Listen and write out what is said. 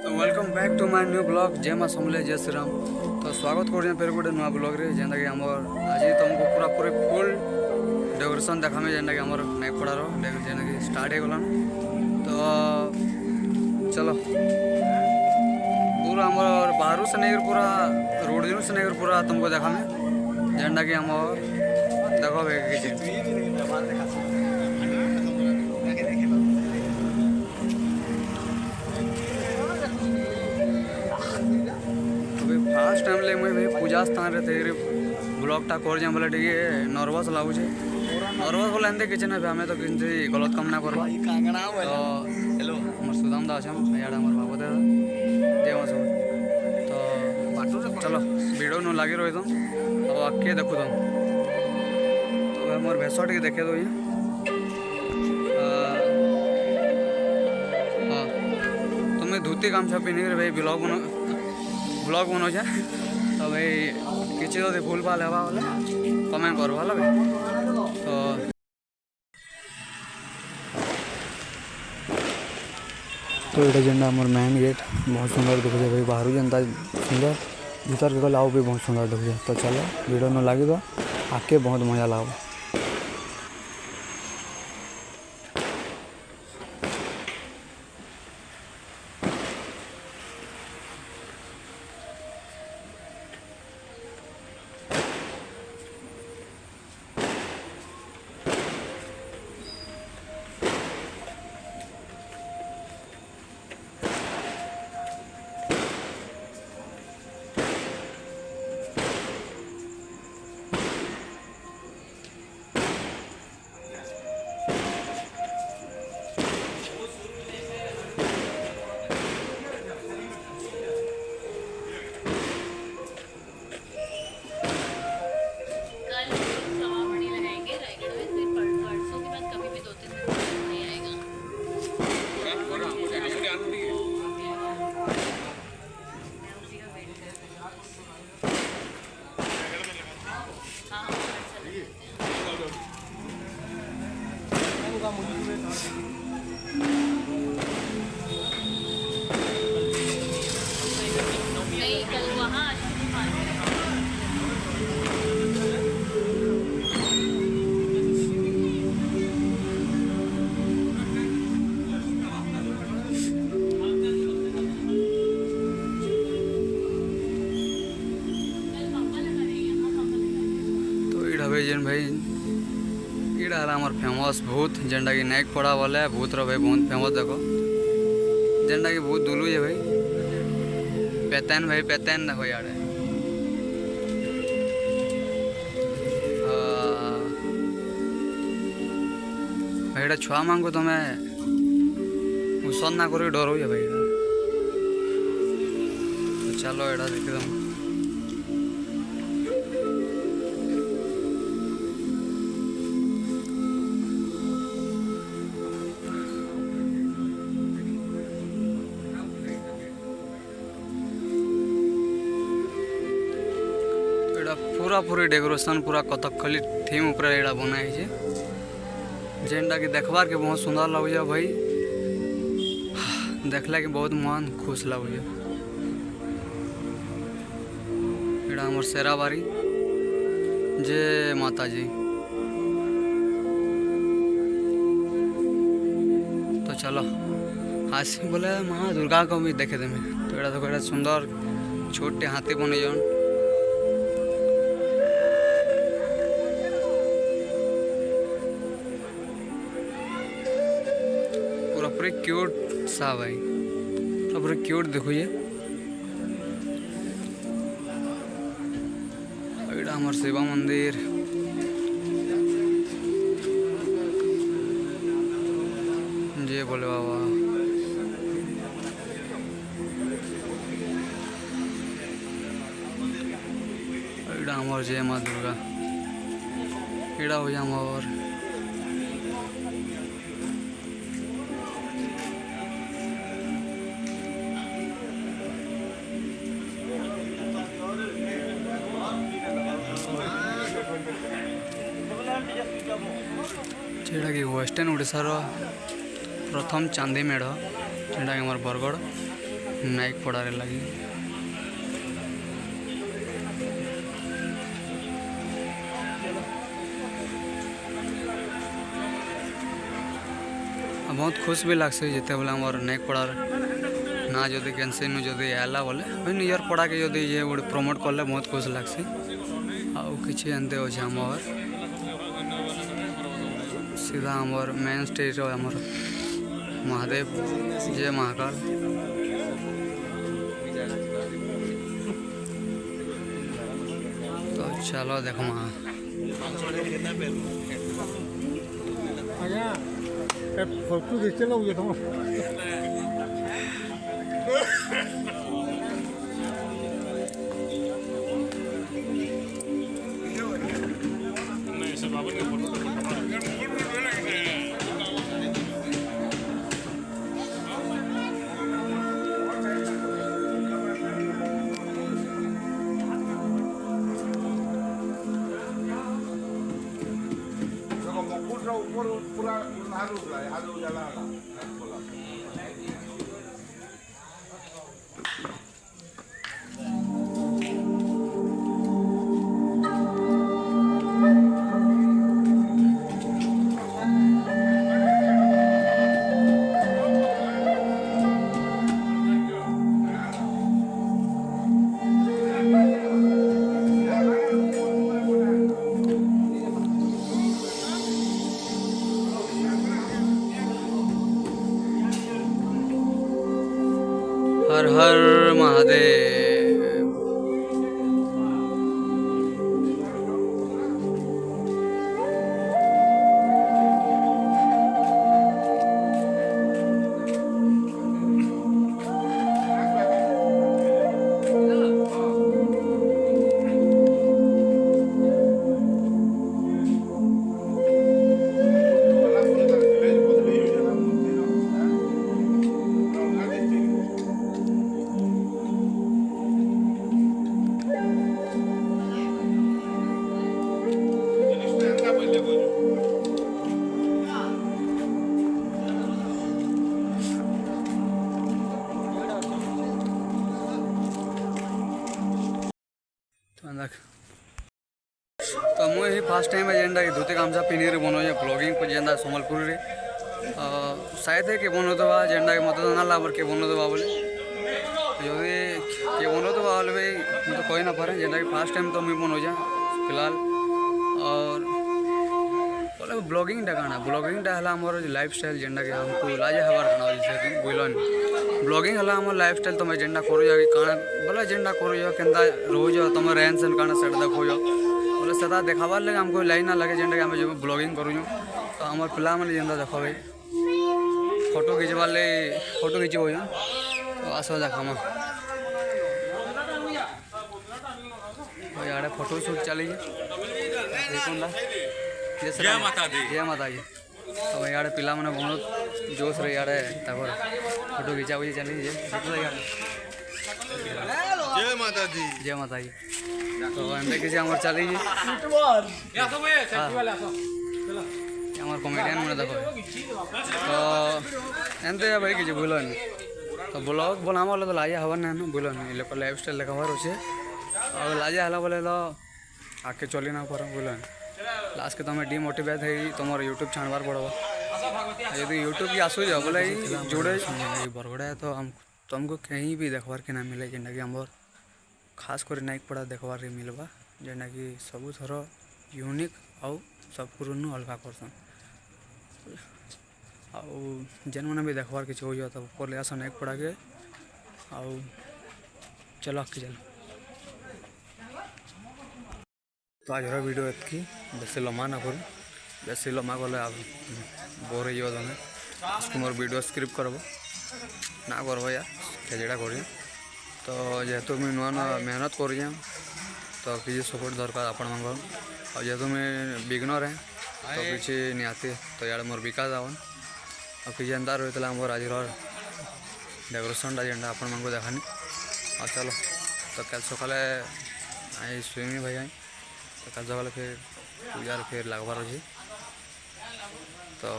तो welcome back to my new blog जय माँ समले जय श्री राम। तो स्वागत कर फिर गोटे नुआ ब्लॉग रे जेनता कि आमर आज तुमको पूरा पूरी फुल डेकोरेशन देखामे जेनता कि आमर नाइपड़ार जेना कि स्टार्ट हो गलान। तो चलो पूरा आमर बाहर से नहीं पूरा रोड दिन से नहीं पूरा तुमको देखामे जेनता कि आमर देखो किसी फास्ट टाइम ले मुझे पूजा स्थान रे ब्लॉगटा कर जाए बोले टे नर्वस लगुचे। नर्वस बोले एमती किसी ना आम तो किसी गलत काम ना करवा। तो मोर सुदाम दा अच्छा इे मोर बाबू दादा जय माँ तो चलो वीडियो न लगी रही तुम तो आगे देखु तुम तो मोर भेष टे देखे दो तुम्हें धोती गामछा पिन्ह भाई ब्लॉग बनाऊे तो भाई किसी तो भूल भाल हवा बोले कमेंट कर भाई तो ये जेनटा आम मेन गेट बहुत सुंदर देखुचे भाई बाहर जेनता सुंदर भीतर के गले आउ भी बहुत सुंदर देखुचे। तो चलो वीडियो न लगी तो आके बहुत मजा लगा। जेन भाई इड़ा हमार फेमस भूत जेनटा कि नाइक पड़ा बोले भूत रो भाई बहुत फेमस देखो जेनटा कि भूत दुलू है भाई पेतन भाई पेतन देखो यार भाई छुआ मांगो तुम्हें उसन ना करो डर हो भाई। तो चलो एटा देखदम पूरा पूरी डेकोरेशन पूरा कथकली थीम ऊपर एड़ा बनाई है जेनटा कि देखबार के बहुत सुंदर लगे भाई देखला के बहुत मन खुश लगे। एड़ा हमर शेराबारी जय माता जी। तो चलो आज बोले माँ दुर्गा को भी देखे देमें। तो एड़ा देखो एड़ा सुंदर छोटे हाथी बने जन पूरा क्यूट सा भाई पूरा क्यूट देखो ये हमार शिवा मंदिर जय बोले बाबा। हमार जय माँ दुर्गा एड़ा हो हमार जेटा कि वेस्टर्न ओडिशार प्रथम चांदी मेढ़ जेटा कि बरगढ़ नाइक पड़ारे लगी बहुत खुश भी लगसे जिते बोले आम नाइक पड़ार ना जदि कैंसिल जदि आला बोले भाई निजर पड़ा के जदि ये गोटे प्रमोट कले बहुत खुश लगसी आउ कि एमती अच्छे आमर सीधा आमर मेन स्टेज आमर महादेव जय महाकाल तो चलो देखो फोटो खींचे लोग ये तो हर हर महादेव। तो मुझे फास्ट टाइम जेनटा कि धोती गामछा पिन्ही बनोजे ब्लॉगिंग को जेनटा सम्बलपुर रे शायद है कि बनोदबा जेनटा कि मत ना लाभ के बनोदबा बोले यदि किए बनोदबा बोले भाई मैं तो कही ना पारे जेनटा कि फास्ट टाइम तो मुझे बनोजा फिलहाल और बोले ब्लॉगिंग काना ब्लॉगिंग है आमर लाइफ स्टाइल जेनटा कि हमको लाजे हबार खाना जैसे बुझलन ब्लॉगिंग है आम लाइफ स्टाइल तुम जेनटा करूँ कि काना बोले जेनटा करूँ केन्ता रोज तुम रहन सहन काना सेट देखो बोले सदा देखाबार लगे हमको लाइन ना लगे जेनटा कि आम जब ब्लॉगिंग करूँ तो आम पिला मैंने जेनता देख भाई फोटो खिंचवार लगे फोटो खिंच तो आस देखामा इे फोटो शूट चली जय माता दी तो इे पिला मैंने बहुत जोश रे इे फोटो खिंचा खिंची चली जय माता दी तो एमती किसी आम चली आम कमेडियन मैंने देखो तो एमती भाई किसी बुझलन तो ब्लॉग बनावा तो लाजा हबार ना बुझलन लोक लाइफ स्टाइल देखाबार अच्छे और लाजा है बोले तो आगे चली ना पार बुझलन लास्ट के तुम्हें डिमोटिवेट है तुम यूट्यूब छाणबार पड़ो यदि यूट्यूब की आसूज बोले जोड़े बरगड़ा है तो हम तुमको कहीं भी देखबार के ना मिले जेनटा कि आमर खास कर नाइक पड़ा देखबार के मिलवा जेनटा कि सब थर यूनिक आउ सब अलग करसन आउ जेन मैंने भी देखबार किसी हो तो पहले आस नाइक पड़ा के आउ चलो आगे चल तो आज वीडियो एतकी बेसी लम्बा ना करूँ बेसी लम्बा गले बोर हो तुम्हें इसको मोर वीडियो स्क्रिप्ट करब ना करब यार खेजेड़ा कर तो जेहेतु मुझे नुआ नुआ मेहनत कर तो किसी सपोर्ट दरकार आपण मन जेहेतु मुझे बिगनर है तो किसी निहाती तो यार मोर विकास आवन और किसी एंता रही है मोर आज डेकोरेशन जेनटा आपण मन को देखानी और चलो तो कल सकाले आई स्विमिंग भाई आई तो कल सकाले फिर पूजार फिर लगवार अच्छे तो